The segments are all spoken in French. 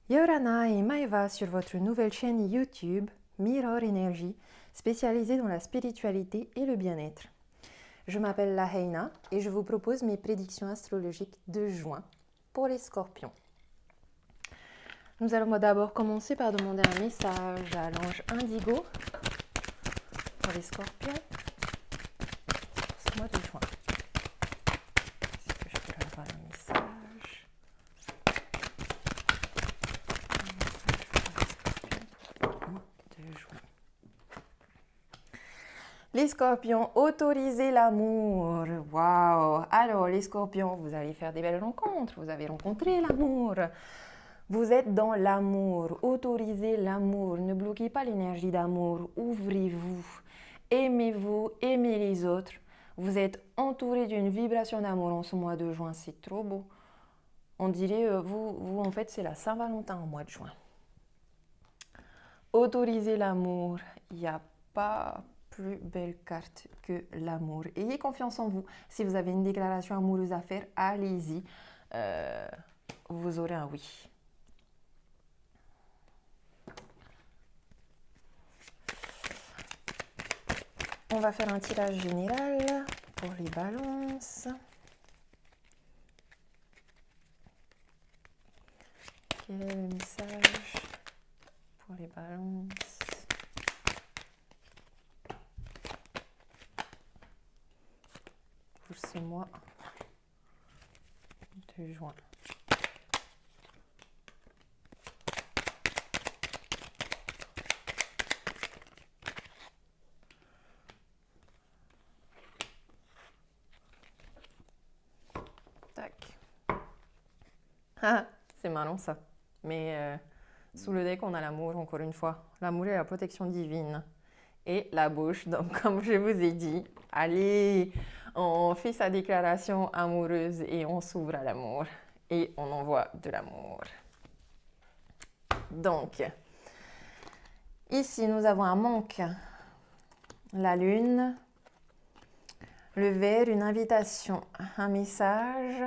Yorana et Maeva sur votre nouvelle chaîne YouTube Mirror Energy, spécialisée dans la spiritualité et le bien-être. Je m'appelle Laheina et je vous propose mes prédictions astrologiques de juin pour les scorpions. Nous allons d'abord commencer par demander un message à l'ange Indigo pour les scorpions pour ce mois de juin. Est-ce que je peux avoir un message? De juin. Les scorpions, autorisez l'amour. Waouh! Alors, les scorpions, vous allez faire des belles rencontres. Vous avez rencontré l'amour. Vous êtes dans l'amour. Autorisez l'amour. Ne bloquez pas l'énergie d'amour. Ouvrez-vous. Aimez-vous. Aimez les autres. Vous êtes entouré d'une vibration d'amour en ce mois de juin. C'est trop beau. On dirait, vous en fait, c'est la Saint-Valentin au mois de juin. Autorisez l'amour. Il n'y a pas plus belle carte que l'amour. Ayez confiance en vous. Si vous avez une déclaration amoureuse à faire, allez-y. Vous aurez un oui. On va faire un tirage général pour les balances. Quel est le message pour les balances? Pour ce mois de juin. Tac. Ah, c'est marrant ça. Mais sous le deck, on a l'amour, encore une fois. L'amour et la protection divine. Et la bouche, donc comme je vous ai dit, allez, on fait sa déclaration amoureuse et on s'ouvre à l'amour. Et on envoie de l'amour. Donc, ici, nous avons un manque. La lune, le verre, une invitation, un message.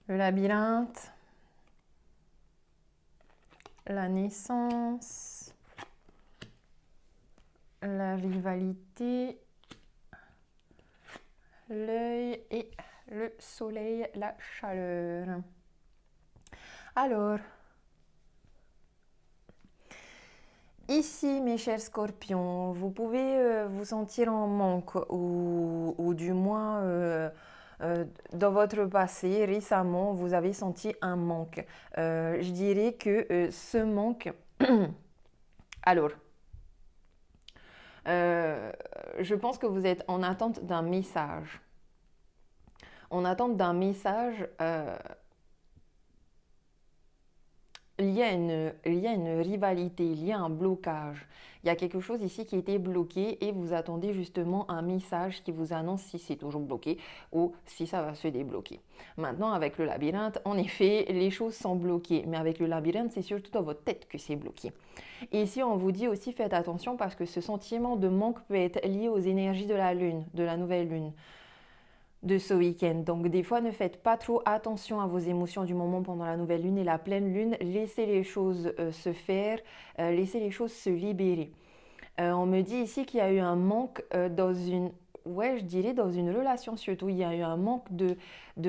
Le labyrinthe. La naissance, la rivalité, l'œil et le soleil, la chaleur. Alors, ici, mes chers scorpions, vous pouvez vous sentir en manque ou du moins dans votre passé, récemment, vous avez senti un manque. Je dirais que ce manque... Alors, je pense que vous êtes en attente d'un message. En attente d'un message lié à une rivalité, lié à un blocage. Il y a quelque chose ici qui était bloqué et vous attendez justement un message qui vous annonce si c'est toujours bloqué ou si ça va se débloquer. Maintenant, avec le labyrinthe, en effet, les choses sont bloquées. Mais avec le labyrinthe, c'est surtout dans votre tête que c'est bloqué. Et ici, on vous dit aussi, faites attention parce que ce sentiment de manque peut être lié aux énergies de la lune, de la nouvelle lune de ce week-end. Donc des fois, ne faites pas trop attention à vos émotions du moment pendant la nouvelle lune et la pleine lune. Laissez les choses se faire, laissez les choses se libérer. On me dit ici qu'il y a eu un manque dans une... Ouais, je dirais dans une relation surtout, il y a eu un manque de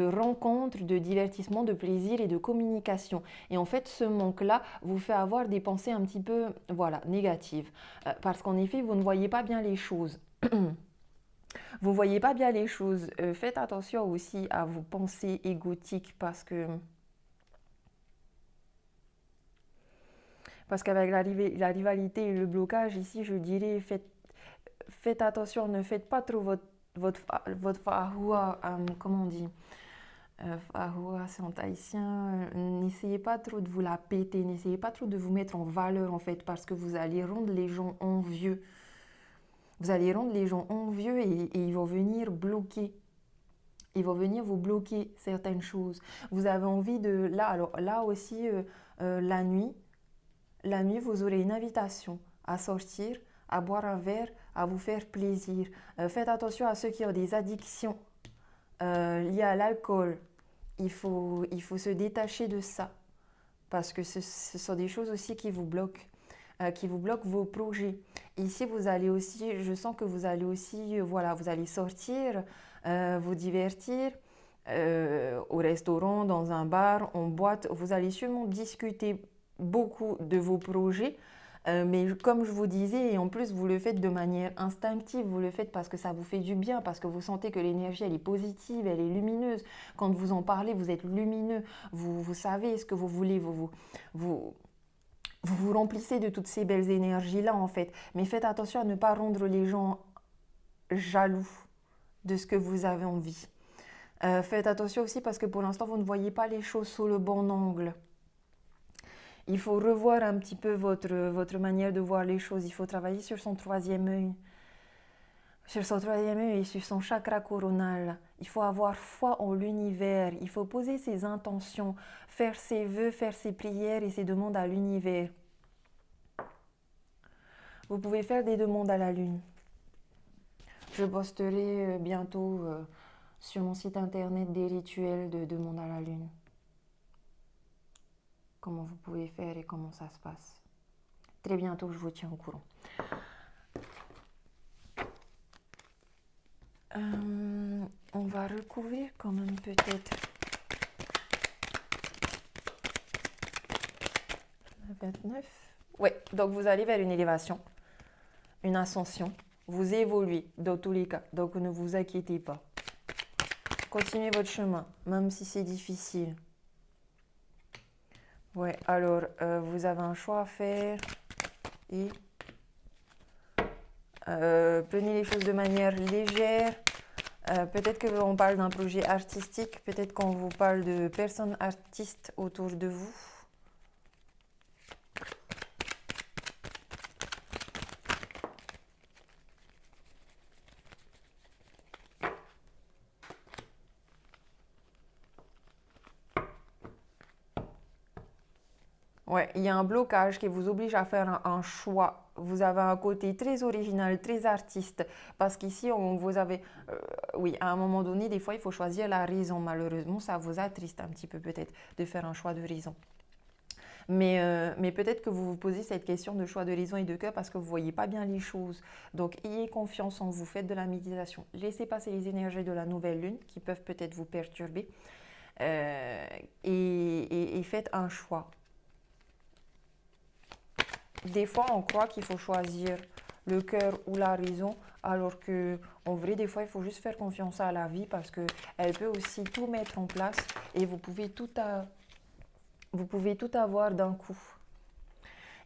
rencontres, de divertissement, de plaisir et de communication. Et en fait, ce manque-là vous fait avoir des pensées un petit peu, voilà, négatives. Parce qu'en effet, vous ne voyez pas bien les choses. Vous ne voyez pas bien les choses. Faites attention aussi à vos pensées égotiques parce qu'avec la rivalité et le blocage ici, je dirais, faites attention, ne faites pas trop votre fahoua, comment on dit? Fahoua, c'est en tahitien. N'essayez pas trop de vous la péter, n'essayez pas trop de vous mettre en valeur en fait parce que vous allez rendre les gens envieux. Vous allez rendre les gens envieux et ils vont venir bloquer. Ils vont venir vous bloquer certaines choses. Vous avez envie de... Là, alors, là aussi, la nuit, vous aurez une invitation à sortir, à boire un verre, à vous faire plaisir. Faites attention à ceux qui ont des addictions liées à l'alcool, il faut se détacher de ça. Parce que ce sont des choses aussi qui vous bloquent vos projets. Ici, vous allez aussi, je sens que vous allez aussi, voilà, vous allez sortir, vous divertir au restaurant, dans un bar, en boîte. Vous allez sûrement discuter beaucoup de vos projets. Mais comme je vous disais, et en plus vous le faites de manière instinctive, vous le faites parce que ça vous fait du bien, parce que vous sentez que l'énergie elle est positive, elle est lumineuse. Quand vous en parlez, vous êtes lumineux, vous savez ce que vous voulez, vous, vous remplissez de toutes ces belles énergies-là en fait. Mais faites attention à ne pas rendre les gens jaloux de ce que vous avez envie. Faites attention aussi parce que pour l'instant vous ne voyez pas les choses sous le bon angle. Il faut revoir un petit peu votre manière de voir les choses. Il faut travailler sur son troisième œil. Sur son troisième œil et sur son chakra coronal. Il faut avoir foi en l'univers. Il faut poser ses intentions, faire ses vœux, faire ses prières et ses demandes à l'univers. Vous pouvez faire des demandes à la lune. Je posterai bientôt sur mon site internet des rituels de demande à la lune. Comment vous pouvez faire et comment ça se passe. Très bientôt, je vous tiens au courant. On va recouvrir quand même peut-être le 29. Ouais, donc vous allez vers une élévation, une ascension. Vous évoluez dans tous les cas, donc ne vous inquiétez pas. Continuez votre chemin, même si c'est difficile. Ouais, alors vous avez un choix à faire et prenez les choses de manière légère. Peut-être que on parle d'un projet artistique, peut-être qu'on vous parle de personnes artistes autour de vous. Ouais, il y a un blocage qui vous oblige à faire un choix. Vous avez un côté très original, très artiste, parce qu'ici, vous avez, oui, à un moment donné, des fois, il faut choisir la raison. Malheureusement, ça vous attriste un petit peu peut-être de faire un choix de raison. Mais peut-être que vous vous posez cette question de choix de raison et de cœur parce que vous ne voyez pas bien les choses. Donc, ayez confiance en vous, faites de la méditation. Laissez passer les énergies de la nouvelle lune qui peuvent peut-être vous perturber et faites un choix. Des fois, on croit qu'il faut choisir le cœur ou la raison, alors que en vrai, des fois, il faut juste faire confiance à la vie parce qu'elle peut aussi tout mettre en place et vous pouvez tout avoir d'un coup.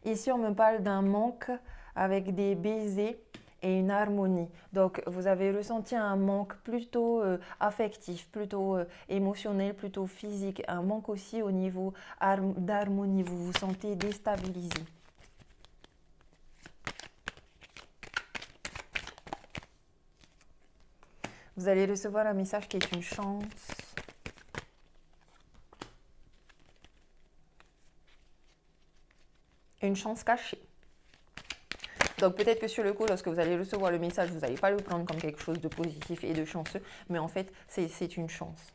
Ici, on me parle d'un manque avec des baisers et une harmonie. Donc, vous avez ressenti un manque plutôt affectif, plutôt émotionnel, plutôt physique. Un manque aussi au niveau d'harmonie. Vous vous sentez déstabilisé. Vous allez recevoir un message qui est une chance. Une chance cachée. Donc peut-être que sur le coup, lorsque vous allez recevoir le message, vous n'allez pas le prendre comme quelque chose de positif et de chanceux, mais en fait, c'est une chance.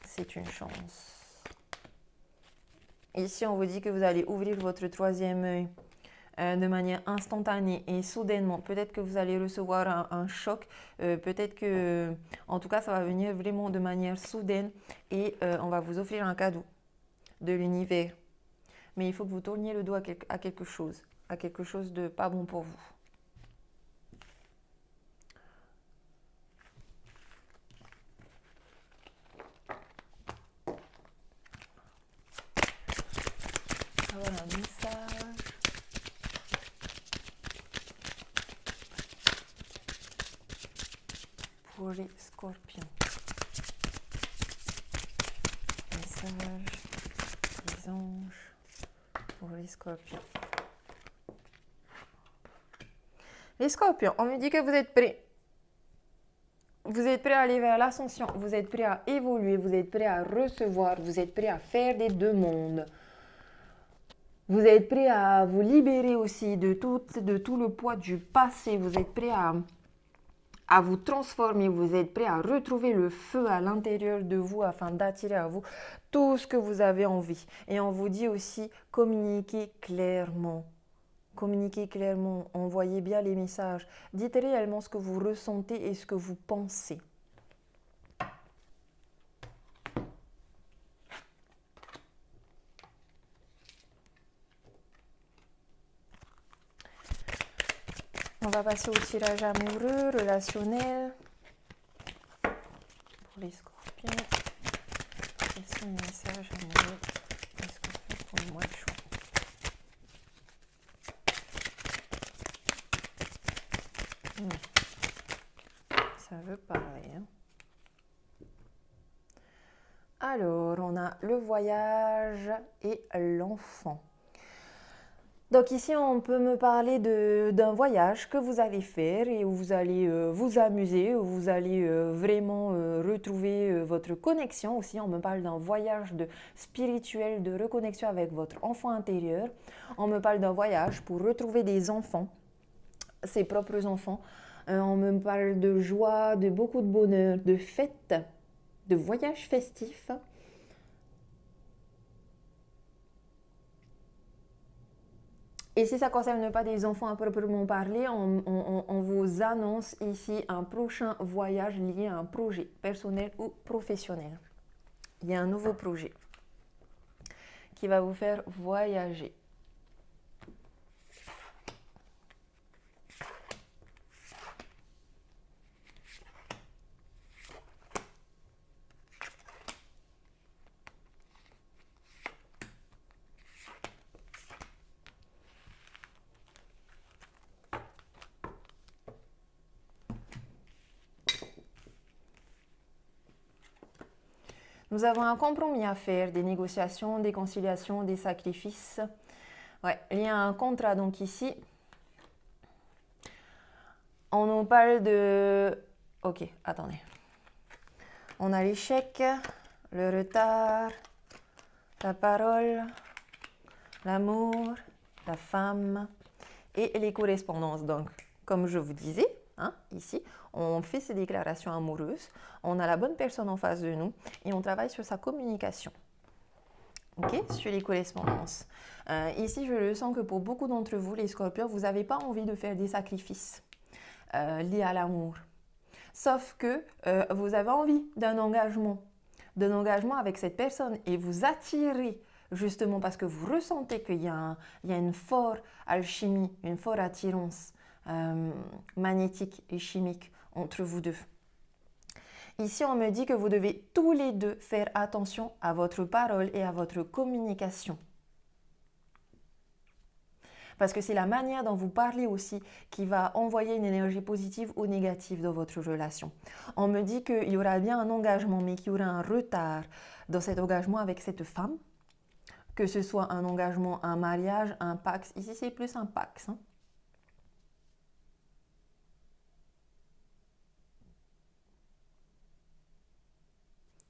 C'est une chance. Ici, on vous dit que vous allez ouvrir votre troisième œil de manière instantanée et soudainement. Peut-être que vous allez recevoir un choc, peut-être que, en tout cas, ça va venir vraiment de manière soudaine et on va vous offrir un cadeau de l'univers. Mais il faut que vous tourniez le dos à quelque chose de pas bon pour vous. Voilà un message. Pour les scorpions. Message des anges pour les scorpions. Les scorpions, on me dit que vous êtes prêts. Vous êtes prêts à aller vers l'ascension, vous êtes prêts à évoluer, vous êtes prêts à recevoir, vous êtes prêts à faire des demandes. Vous êtes prêts à vous libérer aussi de tout le poids du passé. Vous êtes prêts à vous transformer, vous êtes prêt à retrouver le feu à l'intérieur de vous afin d'attirer à vous tout ce que vous avez envie. Et on vous dit aussi, communiquez clairement. Communiquez clairement, envoyez bien les messages. Dites réellement ce que vous ressentez et ce que vous pensez. On va passer au tirage amoureux, relationnel. Pour les scorpions, quels sont les messages amoureux des scorpions pour le mois de juin? Ça veut parler. Hein. Alors, on a le voyage et l'enfant. Donc ici, on peut me parler d'un voyage que vous allez faire et où vous allez vous amuser, où vous allez vraiment retrouver votre connexion. Aussi, on me parle d'un voyage spirituel, de reconnexion avec votre enfant intérieur. On me parle d'un voyage pour retrouver des enfants, ses propres enfants. On me parle de joie, de beaucoup de bonheur, de fêtes, de voyages festifs. Et si ça ne concerne pas des enfants à proprement parler, on vous annonce ici un prochain voyage lié à un projet personnel ou professionnel. Il y a un nouveau projet qui va vous faire voyager. Nous avons un compromis à faire, des négociations, des conciliations, des sacrifices. Ouais, il y a un contrat donc ici. On nous parle de... Ok, attendez. On a l'échec, le retard, la parole, l'amour, la femme et les correspondances. Donc, comme je vous disais, hein, ici, on fait ces déclarations amoureuses, on a la bonne personne en face de nous et on travaille sur sa communication. Ok, sur les correspondances. Ici, je le sens que pour beaucoup d'entre vous, les scorpions, vous n'avez pas envie de faire des sacrifices liés à l'amour. Sauf que vous avez envie d'un engagement avec cette personne et vous attirez justement parce que vous ressentez qu'il y a une forte alchimie, une forte attirance magnétique et chimique entre vous deux. Ici, on me dit que vous devez tous les deux faire attention à votre parole et à votre communication. Parce que c'est la manière dont vous parlez aussi qui va envoyer une énergie positive ou négative dans votre relation. On me dit qu'il y aura bien un engagement, mais qu'il y aura un retard dans cet engagement avec cette femme. Que ce soit un engagement, un mariage, un pax. Ici, c'est plus un pax. Hein.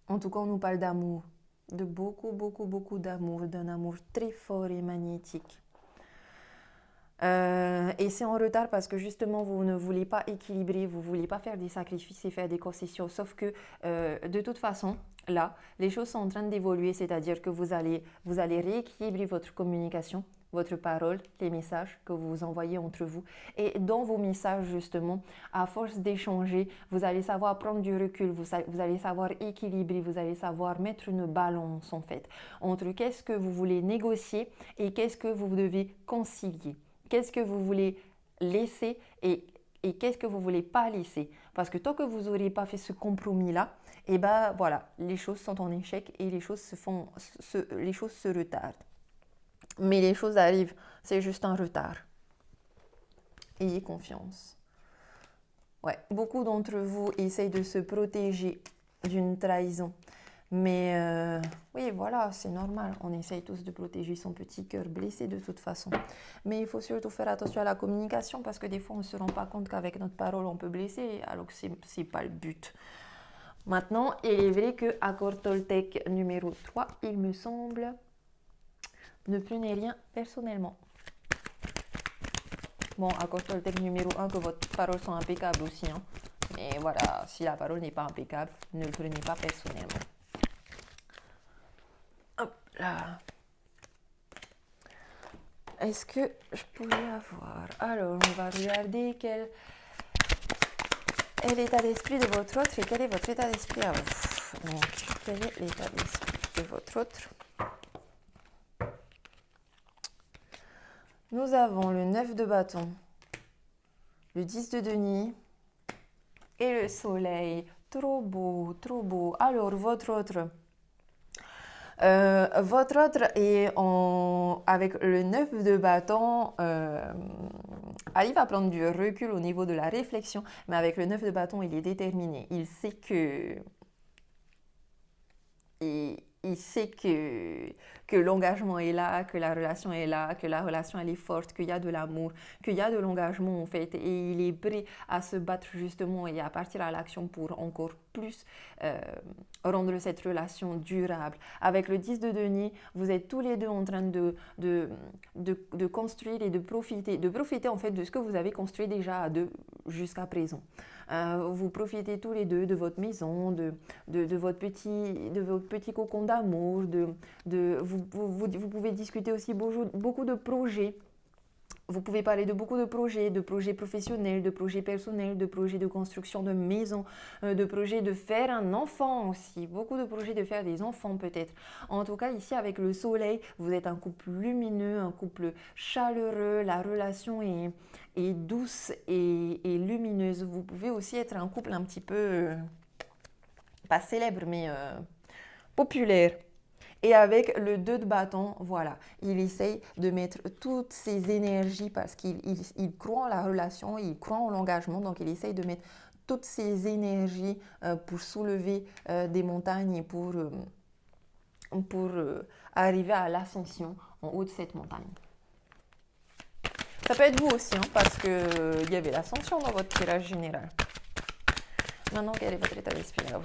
En tout cas, on nous parle d'amour. De beaucoup, beaucoup, beaucoup d'amour. D'un amour très fort et magnétique. Et c'est en retard parce que justement vous ne voulez pas équilibrer, vous ne voulez pas faire des sacrifices et faire des concessions. Sauf que de toute façon, là, les choses sont en train d'évoluer, c'est-à-dire que vous allez rééquilibrer votre communication, votre parole, les messages que vous envoyez entre vous. Et dans vos messages, justement, à force d'échanger, vous allez savoir prendre du recul, vous allez savoir équilibrer, vous allez savoir mettre une balance en fait, entre qu'est-ce que vous voulez négocier et qu'est-ce que vous devez concilier. Qu'est-ce que vous voulez laisser et qu'est-ce que vous ne voulez pas laisser. Parce que tant que vous n'aurez pas fait ce compromis-là, et ben voilà, les choses sont en échec et les choses se retardent. Mais les choses arrivent, c'est juste un retard. Ayez confiance. Ouais, beaucoup d'entre vous essayent de se protéger d'une trahison. Mais oui, voilà, c'est normal. On essaye tous de protéger son petit cœur blessé de toute façon. Mais il faut surtout faire attention à la communication parce que des fois, on ne se rend pas compte qu'avec notre parole, on peut blesser alors que ce n'est pas le but. Maintenant, il est vrai que accord Toltec numéro 3, il me semble, ne plus n'est rien personnellement. Bon, accord Toltec numéro 1, que votre parole soit impeccable aussi. Hein. Mais voilà, si la parole n'est pas impeccable, ne le prenez pas personnellement. Hop là. Est-ce que je pourrais avoir... Alors, on va regarder quel est l'état d'esprit de votre autre et quel est votre état d'esprit à vous. Donc, quel est l'état d'esprit de votre autre? Nous avons le 9 de bâton, le 10 de denier et le soleil. Trop beau, trop beau. Alors, votre autre... votre autre est avec le 9 de bâton, arrive à prendre du recul au niveau de la réflexion, mais avec le 9 de bâton, il est déterminé. Il sait que l'engagement est là, que la relation est là, que la relation elle est forte, qu'il y a de l'amour, qu'il y a de l'engagement en fait, et il est prêt à se battre justement et à partir à l'action pour encore plus rendre cette relation durable. Avec le 10 de denier, vous êtes tous les deux en train de construire et de profiter en fait de ce que vous avez construit déjà à deux jusqu'à présent. Vous profitez tous les deux de votre maison, de votre petit cocon d'amour. Vous pouvez discuter aussi beaucoup de projets. Vous pouvez parler de beaucoup de projets professionnels, de projets personnels, de projets de construction de maison, de projets de faire un enfant aussi, beaucoup de projets de faire des enfants peut-être. En tout cas, ici avec le soleil, vous êtes un couple lumineux, un couple chaleureux, la relation est douce et lumineuse. Vous pouvez aussi être un couple un petit peu, pas célèbre, mais populaire. Et avec le 2 de bâton, voilà, il essaye de mettre toutes ses énergies parce qu'il croit en la relation, il croit en l'engagement, donc il essaye de mettre toutes ses énergies pour soulever des montagnes et pour arriver à l'ascension en haut de cette montagne. Ça peut être vous aussi, hein, parce qu'il y avait l'ascension dans votre tirage général. Maintenant, quel est votre état d'esprit à vous?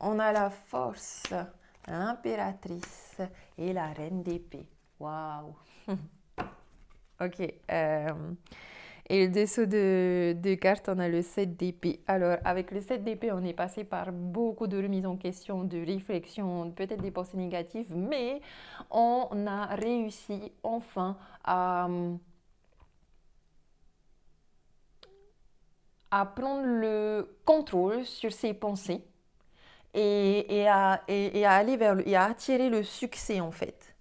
On a la force, l'impératrice et la reine d'épée. Waouh! Ok. Et le dessous de cartes, on a le 7 d'épée. Alors, avec le 7 d'épée, on est passé par beaucoup de remises en question, de réflexion, peut-être des pensées négatives, mais on a réussi enfin à prendre le contrôle sur ses pensées. Et à aller et à attirer le succès en fait.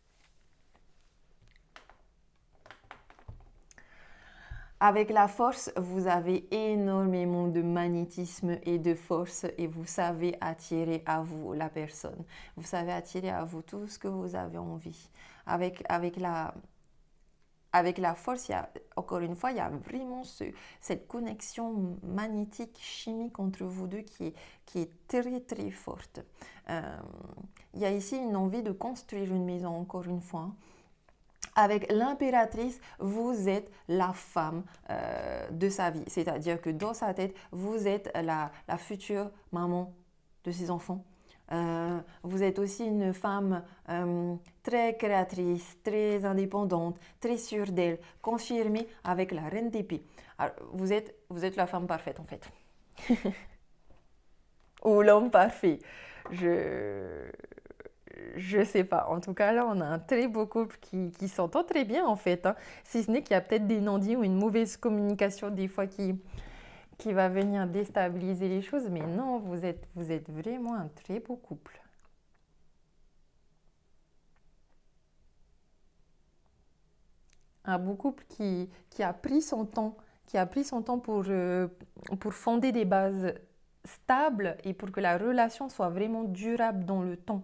Avec la force, vous avez énormément de magnétisme et de force et vous savez attirer à vous la personne. Vous savez attirer à vous tout ce que vous avez envie. Avec la force, encore une fois, il y a vraiment cette connexion magnétique, chimique entre vous deux qui est très très forte. Il y a ici une envie de construire une maison, encore une fois. Avec l'impératrice, vous êtes la femme de sa vie. C'est-à-dire que dans sa tête, vous êtes la future maman de ses enfants. Vous êtes aussi une femme très créatrice, très indépendante, très sûre d'elle, confirmée avec la reine d'épée. Vous êtes la femme parfaite en fait. Ou l'homme parfait. Je sais pas. En tout cas, là, on a un très beau couple qui s'entend très bien en fait. Hein. Si ce n'est qu'il y a peut-être des non-dits ou une mauvaise communication des fois qui va venir déstabiliser les choses. Mais non, vous êtes vraiment un très beau couple. Un beau couple qui a pris son temps, pour fonder des bases stables et pour que la relation soit vraiment durable dans le temps.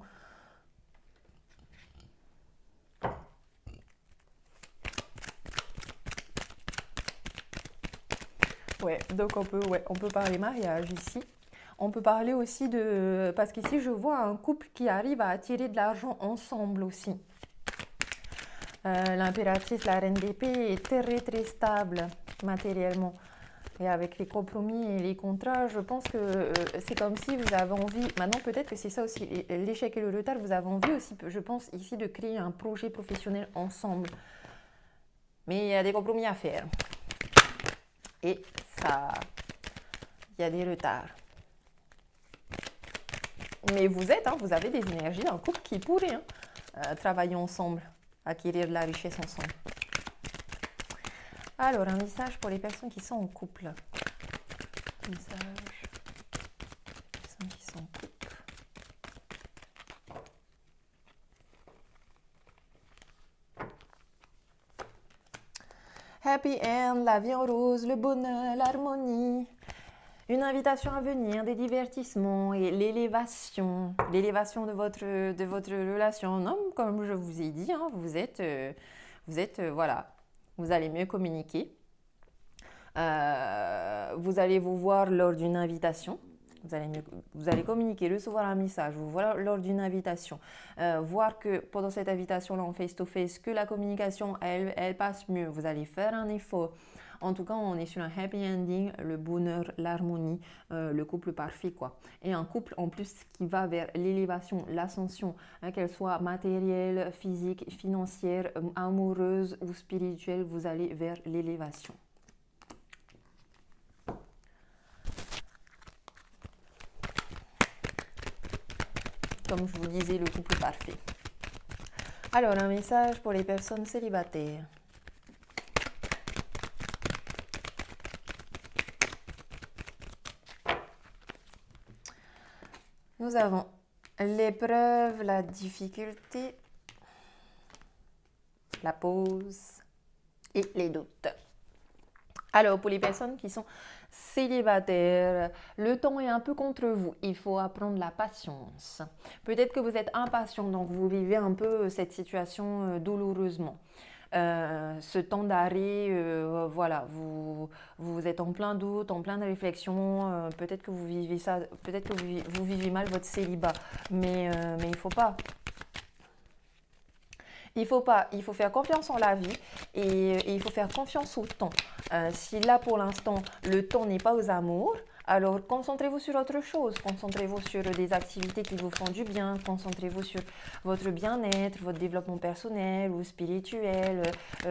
Ouais, donc on peut parler mariage ici. On peut parler aussi parce qu'ici je vois un couple qui arrive à attirer de l'argent ensemble aussi. L'impératrice, la reine d'épée est très très stable matériellement. Et avec les compromis et les contrats, je pense que c'est comme si vous avez envie, maintenant peut-être que c'est ça aussi, l'échec et le retard, vous avez envie aussi, je pense ici, de créer un projet professionnel ensemble. Mais il y a des compromis à faire. Et ça, il y a des retards. Mais vous êtes, vous avez des énergies d'un couple qui pourrait travailler ensemble, acquérir de la richesse ensemble. Alors, un message pour les personnes qui sont en couple. Message pour les personnes qui sont en couple. Happy end, la vie en rose, le bonheur, l'harmonie. Une invitation à venir, des divertissements et l'élévation de votre relation. Non, comme je vous ai dit, vous êtes, voilà, vous allez mieux communiquer. Vous allez vous voir lors d'une invitation. Vous allez communiquer, recevoir un message, vous voir lors d'une invitation. Voir que pendant cette invitation-là en face-to-face, que la communication, elle passe mieux. Vous allez faire un effort. En tout cas, on est sur un happy ending, le bonheur, l'harmonie, le couple parfait, quoi. Et un couple, en plus, qui va vers l'élévation, l'ascension, qu'elle soit matérielle, physique, financière, amoureuse ou spirituelle, vous allez vers l'élévation. Comme je vous disais, le couple parfait. Alors, un message pour les personnes célibataires. Nous avons l'épreuve, la difficulté, la pause et les doutes. Alors, pour les personnes qui sont célibataires, le temps est un peu contre vous. Il faut apprendre la patience. Peut-être que vous êtes impatient, donc vous vivez un peu cette situation douloureusement. Ce temps d'arrêt, voilà, vous êtes en plein doute, en pleine réflexion, peut-être que vous vivez ça, peut-être que vous vivez mal votre célibat, mais il faut pas. Il faut faire confiance en la vie et il faut faire confiance au temps. Si là pour l'instant le temps n'est pas aux amours, alors concentrez-vous sur autre chose, concentrez-vous sur des activités qui vous font du bien, concentrez-vous sur votre bien-être, votre développement personnel ou spirituel,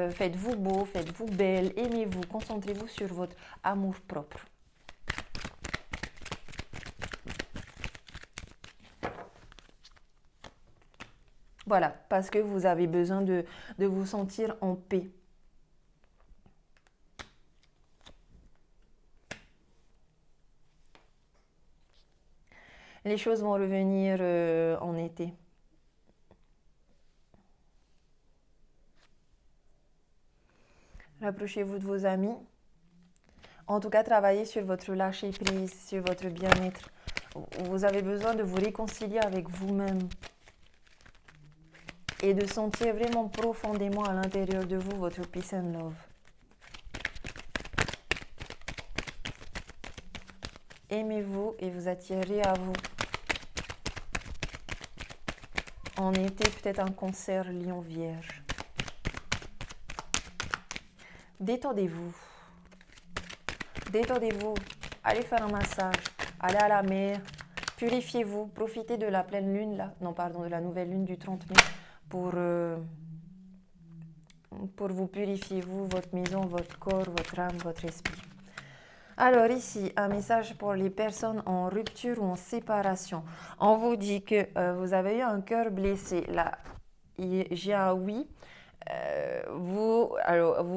faites-vous beau, faites-vous belle, aimez-vous, concentrez-vous sur votre amour propre. Voilà, parce que vous avez besoin de vous sentir en paix. Les choses vont revenir en été. Rapprochez-vous de vos amis. En tout cas, travaillez sur votre lâcher-prise, sur votre bien-être. Vous avez besoin de vous réconcilier avec vous-même et de sentir vraiment profondément à l'intérieur de vous votre peace and love. Aimez-vous et vous attirez à vous. En été, peut-être un cancer lion vierge. Détendez-vous. Détendez-vous. Allez faire un massage. Allez à la mer. Purifiez-vous. Profitez de la pleine lune, là. Non, pardon, de la nouvelle lune du 30 mai pour vous purifier, vous, votre maison, votre corps, votre âme, votre esprit. Alors ici, un message pour les personnes en rupture ou en séparation. On vous dit que vous avez eu un cœur blessé. Là, j'ai un oui. Vous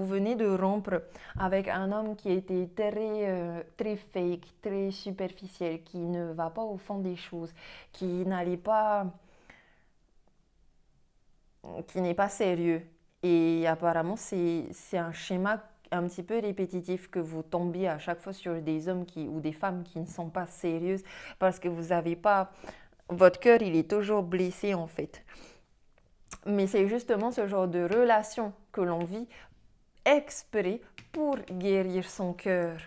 venez de rompre avec un homme qui était très fake, très superficiel, qui ne va pas au fond des choses, qui n'est pas sérieux. Et apparemment, c'est un schéma un petit peu répétitif que vous tombiez à chaque fois sur des hommes ou des femmes qui ne sont pas sérieuses parce que vous n'avez pas... Votre cœur, il est toujours blessé en fait. Mais c'est justement ce genre de relation que l'on vit exprès pour guérir son cœur.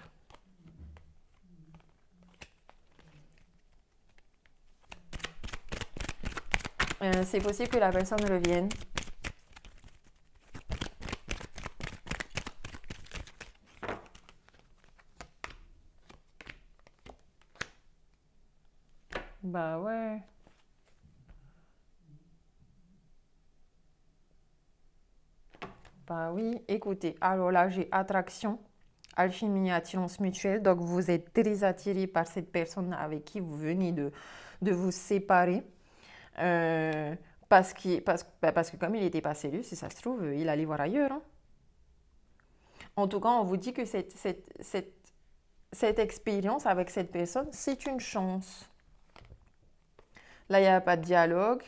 C'est possible que la personne revienne. Bah oui, écoutez, alors là, j'ai attraction, alchimie, attirance mutuelle. Donc, vous êtes très attiré par cette personne avec qui vous venez de vous séparer. Euh, parce que comme il n'était pas sérieux, si ça se trouve, il allait voir ailleurs, hein. En tout cas, on vous dit que cette expérience avec cette personne, c'est une chance. Là, il n'y a pas de dialogue.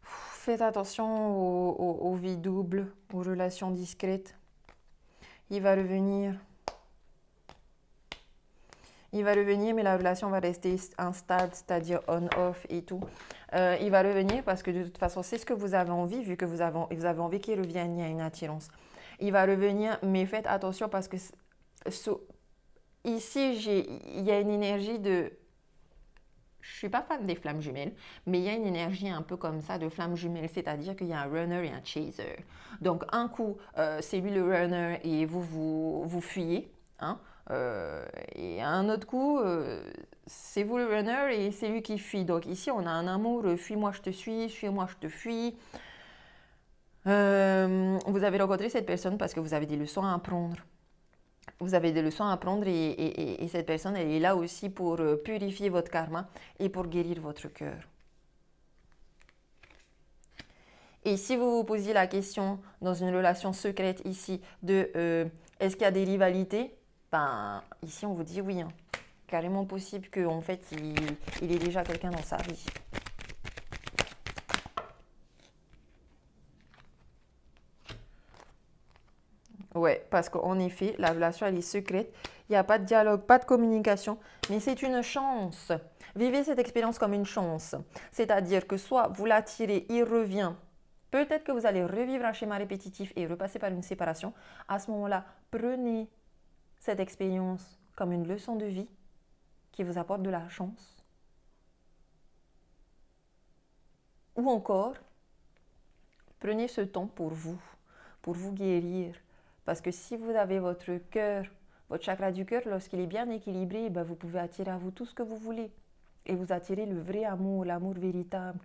Faites attention aux vies doubles, aux relations discrètes. Il va revenir. Il va revenir, mais la relation va rester instable, c'est-à-dire on-off et tout. Il va revenir parce que de toute façon, c'est ce que vous avez envie, vu que vous avez envie qu'il revienne, il y a une attirance. Il va revenir, mais faites attention parce que ici, il y a une énergie de... Je ne suis pas fan des flammes jumelles, mais il y a une énergie un peu comme ça de flammes jumelles, c'est-à-dire qu'il y a un runner et un chaser. Donc un coup, c'est lui le runner et vous fuyez, hein. Et un autre coup, c'est vous le runner et c'est lui qui fuit. Donc ici, on a un amour, fuis-moi, je te suis-moi, je te fuis. Vous avez rencontré cette personne parce que vous avez des leçons à apprendre. Vous avez des leçons à apprendre et cette personne, elle est là aussi pour purifier votre karma et pour guérir votre cœur. Et si vous vous posiez la question dans une relation secrète ici de est-ce qu'il y a des rivalités, ben ici on vous dit oui, hein. Carrément possible qu'en fait il ait déjà quelqu'un dans sa vie. Ouais, parce qu'en effet, la relation, elle est secrète. Il n'y a pas de dialogue, pas de communication, mais c'est une chance. Vivez cette expérience comme une chance. C'est-à-dire que soit vous l'attirez, il revient. Peut-être que vous allez revivre un schéma répétitif et repasser par une séparation. À ce moment-là, prenez cette expérience comme une leçon de vie qui vous apporte de la chance. Ou encore, prenez ce temps pour vous guérir. Parce que si vous avez votre cœur, votre chakra du cœur, lorsqu'il est bien équilibré, ben vous pouvez attirer à vous tout ce que vous voulez. Et vous attirez le vrai amour, l'amour véritable.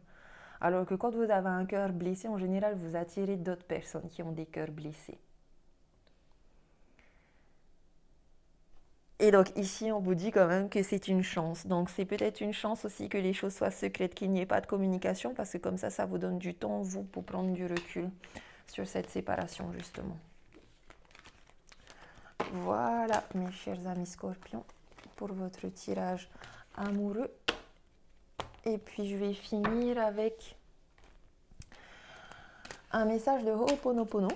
Alors que quand vous avez un cœur blessé, en général, vous attirez d'autres personnes qui ont des cœurs blessés. Et donc ici, on vous dit quand même que c'est une chance. Donc c'est peut-être une chance aussi que les choses soient secrètes, qu'il n'y ait pas de communication, parce que comme ça vous donne du temps, vous, pour prendre du recul sur cette séparation, justement. Voilà, mes chers amis scorpions, pour votre tirage amoureux. Et puis je vais finir avec un message de Ho'oponopono,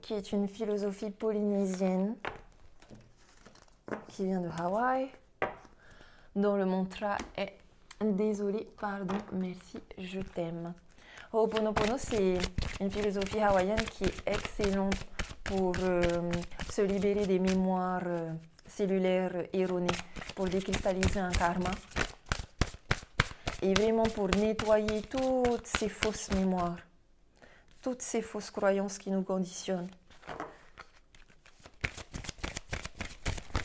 qui est une philosophie polynésienne qui vient de Hawaï, dont le mantra est désolé, pardon, merci, je t'aime. Ho'oponopono, c'est une philosophie hawaïenne qui est excellente pour se libérer des mémoires cellulaires erronées, pour décristalliser un karma et vraiment pour nettoyer toutes ces fausses mémoires, toutes ces fausses croyances qui nous conditionnent.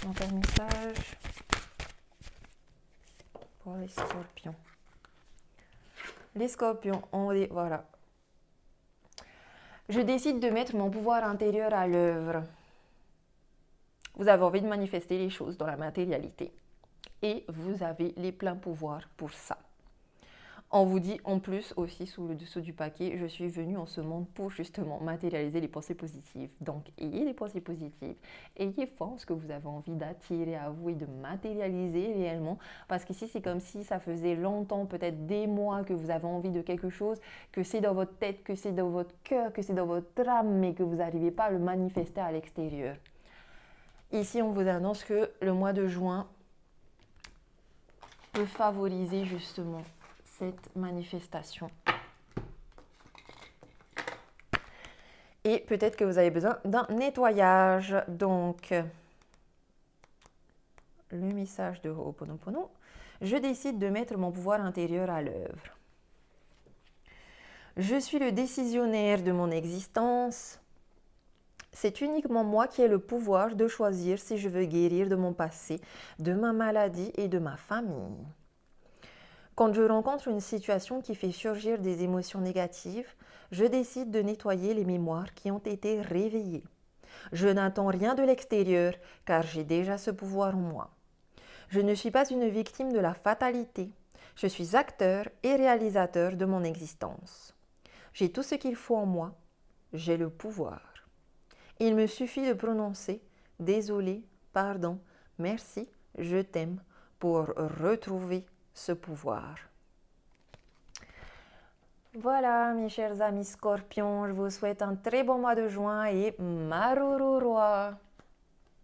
Donc un message pour les scorpions. Les scorpions, voilà. Je décide de mettre mon pouvoir intérieur à l'œuvre. Vous avez envie de manifester les choses dans la matérialité. Et vous avez les pleins pouvoirs pour ça. On vous dit en plus aussi sous le dessous du paquet, je suis venue en ce monde pour justement matérialiser les pensées positives. Donc ayez des pensées positives, ayez foi en ce que vous avez envie d'attirer à vous et de matérialiser réellement. Parce qu'ici c'est comme si ça faisait longtemps, peut-être des mois que vous avez envie de quelque chose, que c'est dans votre tête, que c'est dans votre cœur, que c'est dans votre âme, mais que vous n'arrivez pas à le manifester à l'extérieur. Ici on vous annonce que le mois de juin peut favoriser justement cette manifestation. Et peut-être que vous avez besoin d'un nettoyage. Donc, le message de Ho'oponopono, je décide de mettre mon pouvoir intérieur à l'œuvre. Je suis le décisionnaire de mon existence. C'est uniquement moi qui ai le pouvoir de choisir si je veux guérir de mon passé, de ma maladie et de ma famille. Quand je rencontre une situation qui fait surgir des émotions négatives, je décide de nettoyer les mémoires qui ont été réveillées. Je n'attends rien de l'extérieur car j'ai déjà ce pouvoir en moi. Je ne suis pas une victime de la fatalité. Je suis acteur et réalisateur de mon existence. J'ai tout ce qu'il faut en moi. J'ai le pouvoir. Il me suffit de prononcer désolé, pardon, merci, je t'aime pour retrouver ce pouvoir. Voilà, mes chers amis scorpions, je vous souhaite un très bon mois de juin et Maruru Roi.